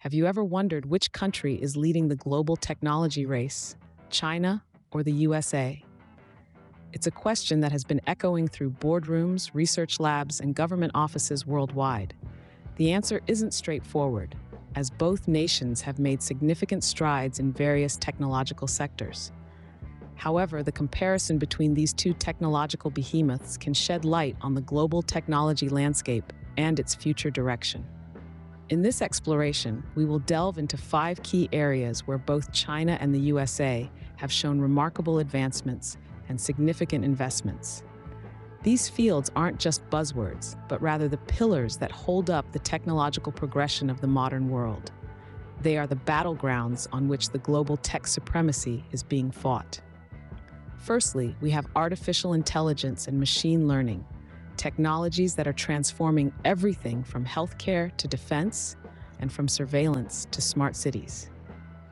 Have you ever wondered which country is leading the global technology race, China or the USA? It's a question that has been echoing through boardrooms, research labs, and government offices worldwide. The answer isn't straightforward, as both nations have made significant strides in various technological sectors. However, the comparison between these two technological behemoths can shed light on the global technology landscape and its future direction. In this exploration, we will delve into 5 key areas where both China and the USA have shown remarkable advancements and significant investments. These fields aren't just buzzwords, but rather the pillars that hold up the technological progression of the modern world. They are the battlegrounds on which the global tech supremacy is being fought. Firstly, we have artificial intelligence and machine learning, technologies that are transforming everything from healthcare to defense and from surveillance to smart cities.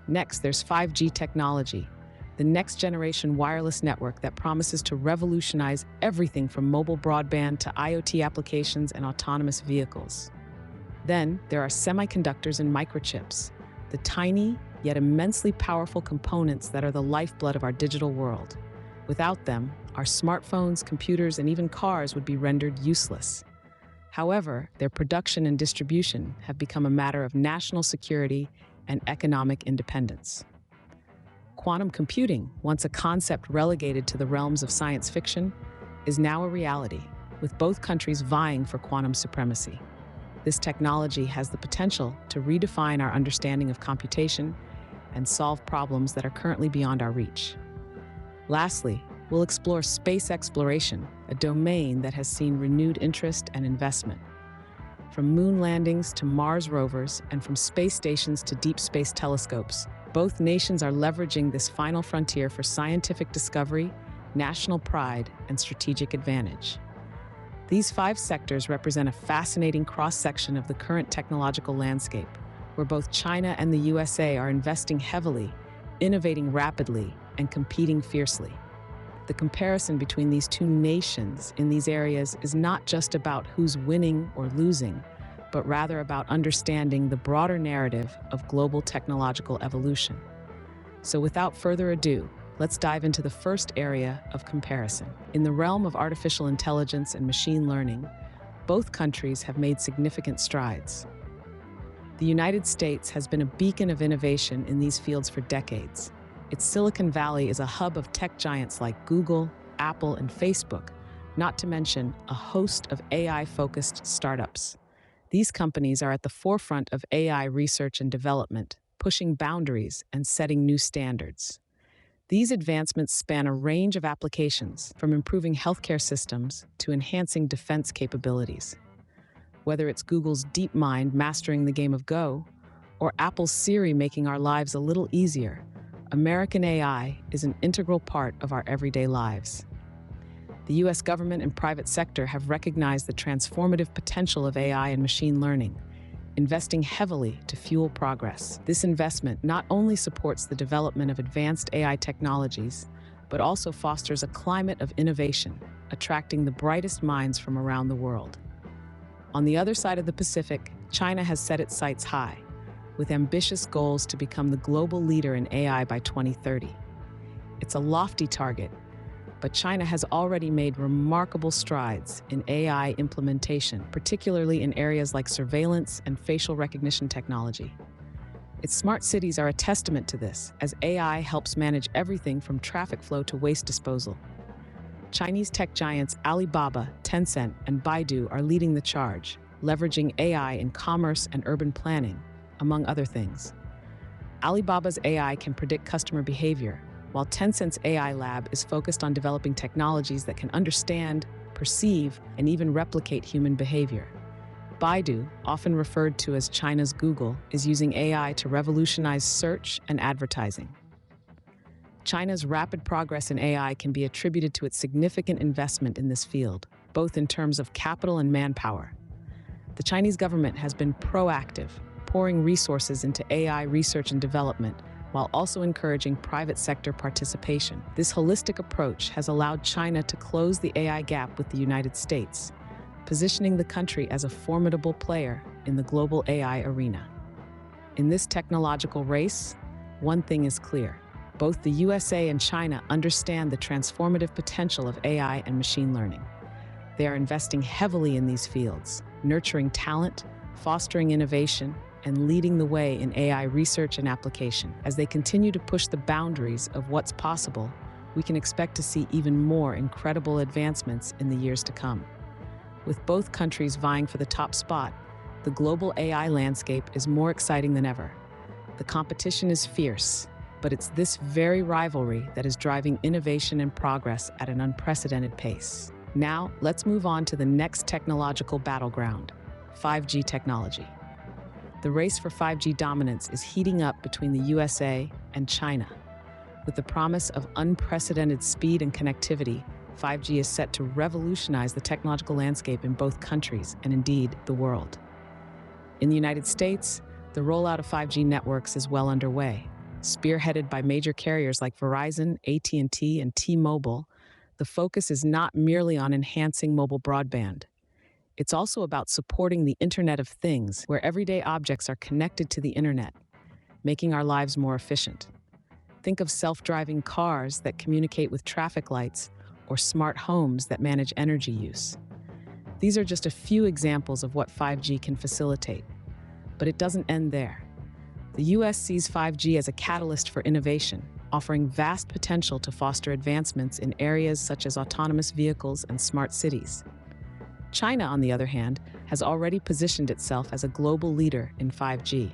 Next, there's 5G technology, the next generation wireless network that promises to revolutionize everything from mobile broadband to IoT applications and autonomous vehicles. Then, there are semiconductors and microchips, the tiny yet immensely powerful components that are the lifeblood of our digital world. Without them, our smartphones, computers, and even cars would be rendered useless. However, their production and distribution have become a matter of national security and economic independence. Quantum computing, once a concept relegated to the realms of science fiction, is now a reality, with both countries vying for quantum supremacy. This technology has the potential to redefine our understanding of computation and solve problems that are currently beyond our reach. Lastly, we'll explore space exploration, a domain that has seen renewed interest and investment. From moon landings to Mars rovers, and from space stations to deep space telescopes, both nations are leveraging this final frontier for scientific discovery, national pride, and strategic advantage. These 5 sectors represent a fascinating cross-section of the current technological landscape, where both China and the USA are investing heavily, innovating rapidly, and competing fiercely. The comparison between these two nations in these areas is not just about who's winning or losing, but rather about understanding the broader narrative of global technological evolution. So without further ado, let's dive into the first area of comparison. In the realm of artificial intelligence and machine learning, both countries have made significant strides. The United States has been a beacon of innovation in these fields for decades. Its Silicon Valley is a hub of tech giants like Google, Apple, and Facebook, not to mention a host of AI-focused startups. These companies are at the forefront of AI research and development, pushing boundaries and setting new standards. These advancements span a range of applications, from improving healthcare systems to enhancing defense capabilities. Whether it's Google's DeepMind mastering the game of Go, or Apple's Siri making our lives a little easier, American AI is an integral part of our everyday lives. The US government and private sector have recognized the transformative potential of AI and machine learning, investing heavily to fuel progress. This investment not only supports the development of advanced AI technologies, but also fosters a climate of innovation, attracting the brightest minds from around the world. On the other side of the Pacific, China has set its sights high, with ambitious goals to become the global leader in AI by 2030. It's a lofty target, but China has already made remarkable strides in AI implementation, particularly in areas like surveillance and facial recognition technology. Its smart cities are a testament to this, as AI helps manage everything from traffic flow to waste disposal. Chinese tech giants Alibaba, Tencent, and Baidu are leading the charge, leveraging AI in commerce and urban planning, among other things. Alibaba's AI can predict customer behavior, while Tencent's AI lab is focused on developing technologies that can understand, perceive, and even replicate human behavior. Baidu, often referred to as China's Google, is using AI to revolutionize search and advertising. China's rapid progress in AI can be attributed to its significant investment in this field, both in terms of capital and manpower. The Chinese government has been proactive, pouring resources into AI research and development, while also encouraging private sector participation. This holistic approach has allowed China to close the AI gap with the United States, positioning the country as a formidable player in the global AI arena. In this technological race, one thing is clear. Both the USA and China understand the transformative potential of AI and machine learning. They are investing heavily in these fields, nurturing talent, fostering innovation, and leading the way in AI research and application. As they continue to push the boundaries of what's possible, we can expect to see even more incredible advancements in the years to come. With both countries vying for the top spot, the global AI landscape is more exciting than ever. The competition is fierce, but it's this very rivalry that is driving innovation and progress at an unprecedented pace. Now, let's move on to the next technological battleground, 5G technology. The race for 5G dominance is heating up between the USA and China. With the promise of unprecedented speed and connectivity, 5G is set to revolutionize the technological landscape in both countries and indeed the world. In the United States, the rollout of 5G networks is well underway. Spearheaded by major carriers like Verizon, AT&T, and T-Mobile, the focus is not merely on enhancing mobile broadband. It's also about supporting the Internet of Things, where everyday objects are connected to the Internet, making our lives more efficient. Think of self-driving cars that communicate with traffic lights or smart homes that manage energy use. These are just a few examples of what 5G can facilitate. But it doesn't end there. The US sees 5G as a catalyst for innovation, offering vast potential to foster advancements in areas such as autonomous vehicles and smart cities. China, on the other hand, has already positioned itself as a global leader in 5G.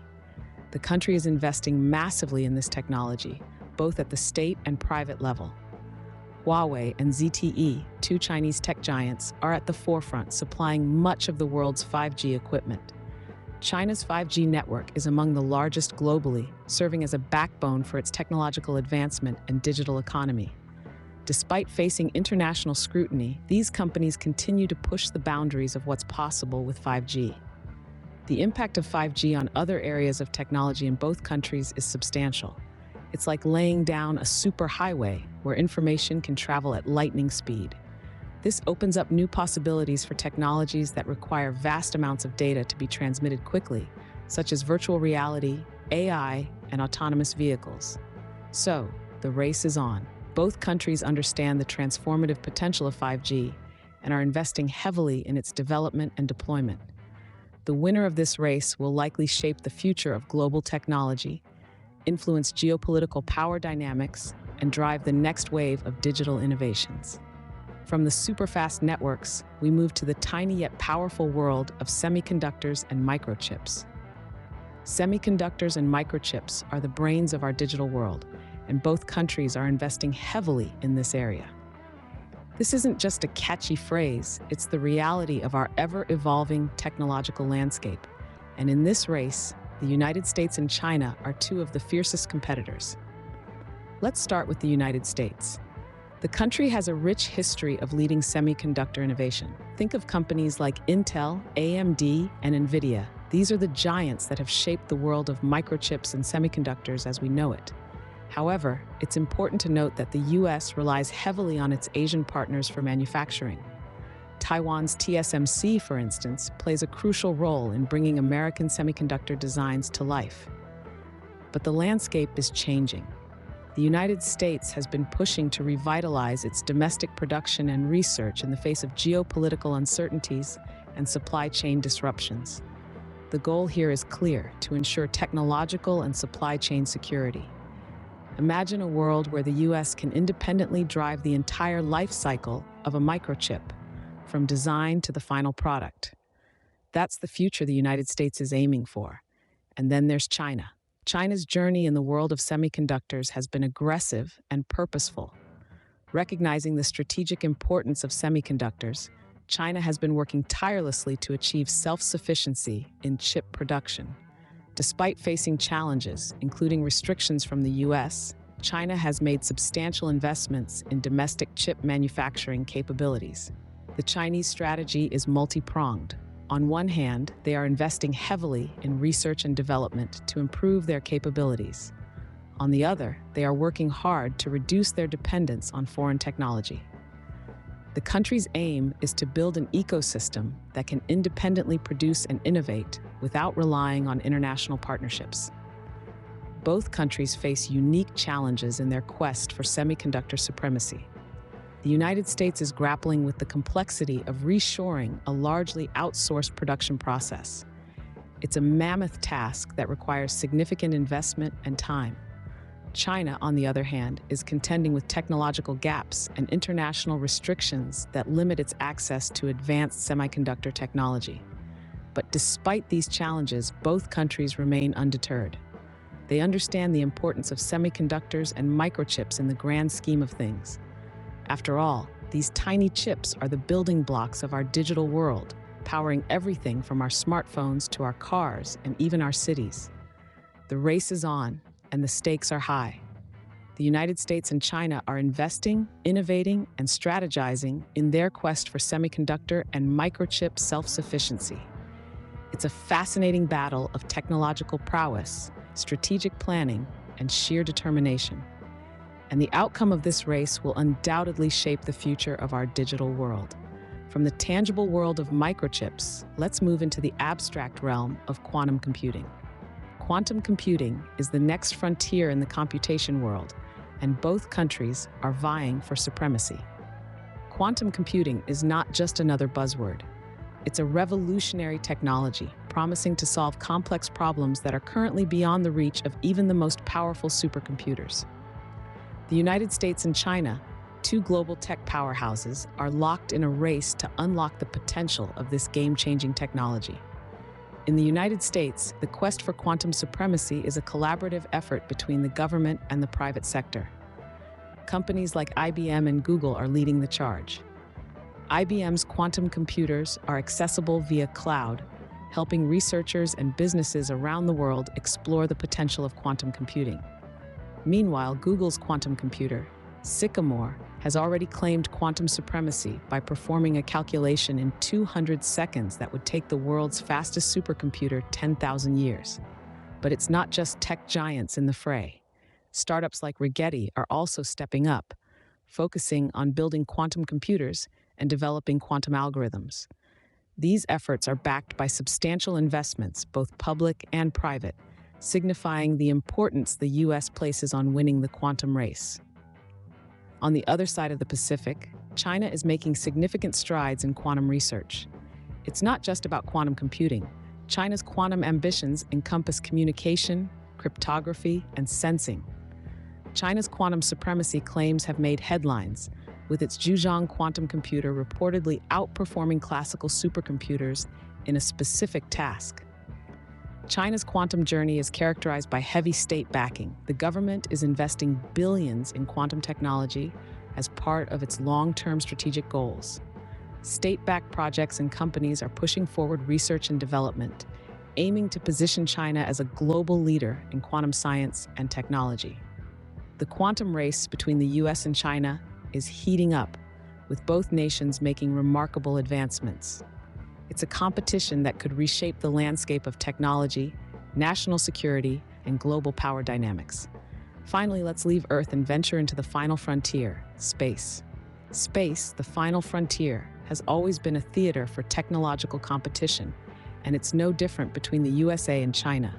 The country is investing massively in this technology, both at the state and private level. Huawei and ZTE, two Chinese tech giants, are at the forefront, supplying much of the world's 5G equipment. China's 5G network is among the largest globally, serving as a backbone for its technological advancement and digital economy. Despite facing international scrutiny, these companies continue to push the boundaries of what's possible with 5G. The impact of 5G on other areas of technology in both countries is substantial. It's like laying down a superhighway where information can travel at lightning speed. This opens up new possibilities for technologies that require vast amounts of data to be transmitted quickly, such as virtual reality, AI, and autonomous vehicles. So, the race is on. Both countries understand the transformative potential of 5G and are investing heavily in its development and deployment. The winner of this race will likely shape the future of global technology, influence geopolitical power dynamics, and drive the next wave of digital innovations. From the super-fast networks, we move to the tiny yet powerful world of semiconductors and microchips. Semiconductors and microchips are the brains of our digital world, and both countries are investing heavily in this area. This isn't just a catchy phrase, it's the reality of our ever-evolving technological landscape. And in this race, the United States and China are two of the fiercest competitors. Let's start with the United States. The country has a rich history of leading semiconductor innovation. Think of companies like Intel, AMD, and NVIDIA. These are the giants that have shaped the world of microchips and semiconductors as we know it. However, it's important to note that the US relies heavily on its Asian partners for manufacturing. Taiwan's TSMC, for instance, plays a crucial role in bringing American semiconductor designs to life. But the landscape is changing. The United States has been pushing to revitalize its domestic production and research in the face of geopolitical uncertainties and supply chain disruptions. The goal here is clear: to ensure technological and supply chain security. Imagine a world where the US can independently drive the entire life cycle of a microchip, from design to the final product. That's the future the United States is aiming for. And then there's China. China's journey in the world of semiconductors has been aggressive and purposeful. Recognizing the strategic importance of semiconductors, China has been working tirelessly to achieve self-sufficiency in chip production. Despite facing challenges, including restrictions from the US, China has made substantial investments in domestic chip manufacturing capabilities. The Chinese strategy is multi-pronged. On one hand, they are investing heavily in research and development to improve their capabilities. On the other, they are working hard to reduce their dependence on foreign technology. The country's aim is to build an ecosystem that can independently produce and innovate without relying on international partnerships. Both countries face unique challenges in their quest for semiconductor supremacy. The United States is grappling with the complexity of reshoring a largely outsourced production process. It's a mammoth task that requires significant investment and time. China, on the other hand, is contending with technological gaps and international restrictions that limit its access to advanced semiconductor technology. But despite these challenges, both countries remain undeterred. They understand the importance of semiconductors and microchips in the grand scheme of things. After all, these tiny chips are the building blocks of our digital world, powering everything from our smartphones to our cars and even our cities. The race is on, and the stakes are high. The United States and China are investing, innovating, and strategizing in their quest for semiconductor and microchip self-sufficiency. It's a fascinating battle of technological prowess, strategic planning, and sheer determination. And the outcome of this race will undoubtedly shape the future of our digital world. From the tangible world of microchips, let's move into the abstract realm of quantum computing. Quantum computing is the next frontier in the computation world, and both countries are vying for supremacy. Quantum computing is not just another buzzword. It's a revolutionary technology, promising to solve complex problems that are currently beyond the reach of even the most powerful supercomputers. The United States and China, two global tech powerhouses, are locked in a race to unlock the potential of this game-changing technology. In the United States, the quest for quantum supremacy is a collaborative effort between the government and the private sector. Companies like IBM and Google are leading the charge. IBM's quantum computers are accessible via cloud, helping researchers and businesses around the world explore the potential of quantum computing. Meanwhile, Google's quantum computer, Sycamore, has already claimed quantum supremacy by performing a calculation in 200 seconds that would take the world's fastest supercomputer 10,000 years. But it's not just tech giants in the fray. Startups like Rigetti are also stepping up, focusing on building quantum computers and developing quantum algorithms. These efforts are backed by substantial investments, both public and private, signifying the importance the U.S. places on winning the quantum race. On the other side of the Pacific, China is making significant strides in quantum research. It's not just about quantum computing. China's quantum ambitions encompass communication, cryptography, and sensing. China's quantum supremacy claims have made headlines, with its Zhejiang quantum computer reportedly outperforming classical supercomputers in a specific task. China's quantum journey is characterized by heavy state backing. The government is investing billions in quantum technology as part of its long-term strategic goals. State-backed projects and companies are pushing forward research and development, aiming to position China as a global leader in quantum science and technology. The quantum race between the US and China is heating up, with both nations making remarkable advancements. It's a competition that could reshape the landscape of technology, national security, and global power dynamics. Finally, let's leave Earth and venture into the final frontier, space. Space, the final frontier, has always been a theater for technological competition, and it's no different between the USA and China.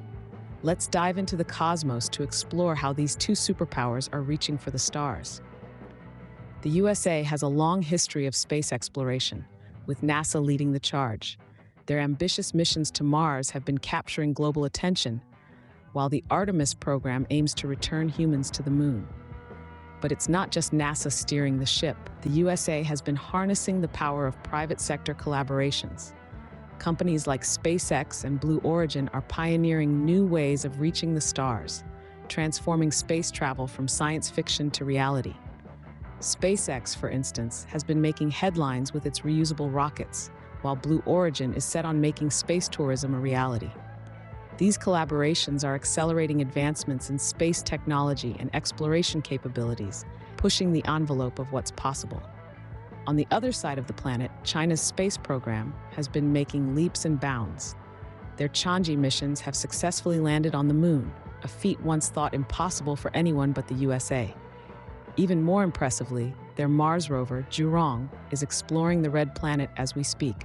Let's dive into the cosmos to explore how these two superpowers are reaching for the stars. The USA has a long history of space exploration, with NASA leading the charge. Their ambitious missions to Mars have been capturing global attention, while the Artemis program aims to return humans to the moon. But it's not just NASA steering the ship. The USA has been harnessing the power of private sector collaborations. Companies like SpaceX and Blue Origin are pioneering new ways of reaching the stars, transforming space travel from science fiction to reality. SpaceX, for instance, has been making headlines with its reusable rockets, while Blue Origin is set on making space tourism a reality. These collaborations are accelerating advancements in space technology and exploration capabilities, pushing the envelope of what's possible. On the other side of the planet, China's space program has been making leaps and bounds. Their Chang'e missions have successfully landed on the moon, a feat once thought impossible for anyone but the USA. Even more impressively, their Mars rover, Zhurong, is exploring the red planet as we speak.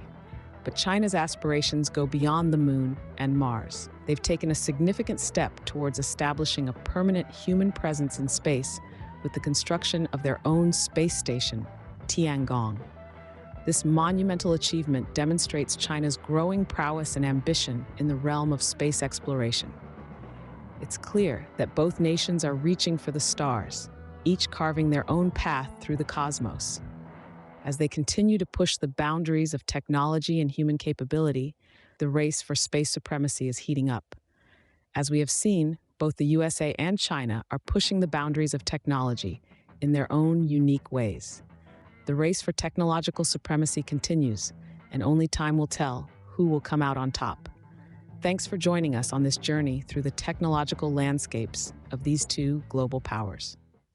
But China's aspirations go beyond the Moon and Mars. They've taken a significant step towards establishing a permanent human presence in space with the construction of their own space station, Tiangong. This monumental achievement demonstrates China's growing prowess and ambition in the realm of space exploration. It's clear that both nations are reaching for the stars, each carving their own path through the cosmos. As they continue to push the boundaries of technology and human capability, the race for space supremacy is heating up. As we have seen, both the USA and China are pushing the boundaries of technology in their own unique ways. The race for technological supremacy continues, and only time will tell who will come out on top. Thanks for joining us on this journey through the technological landscapes of these two global powers.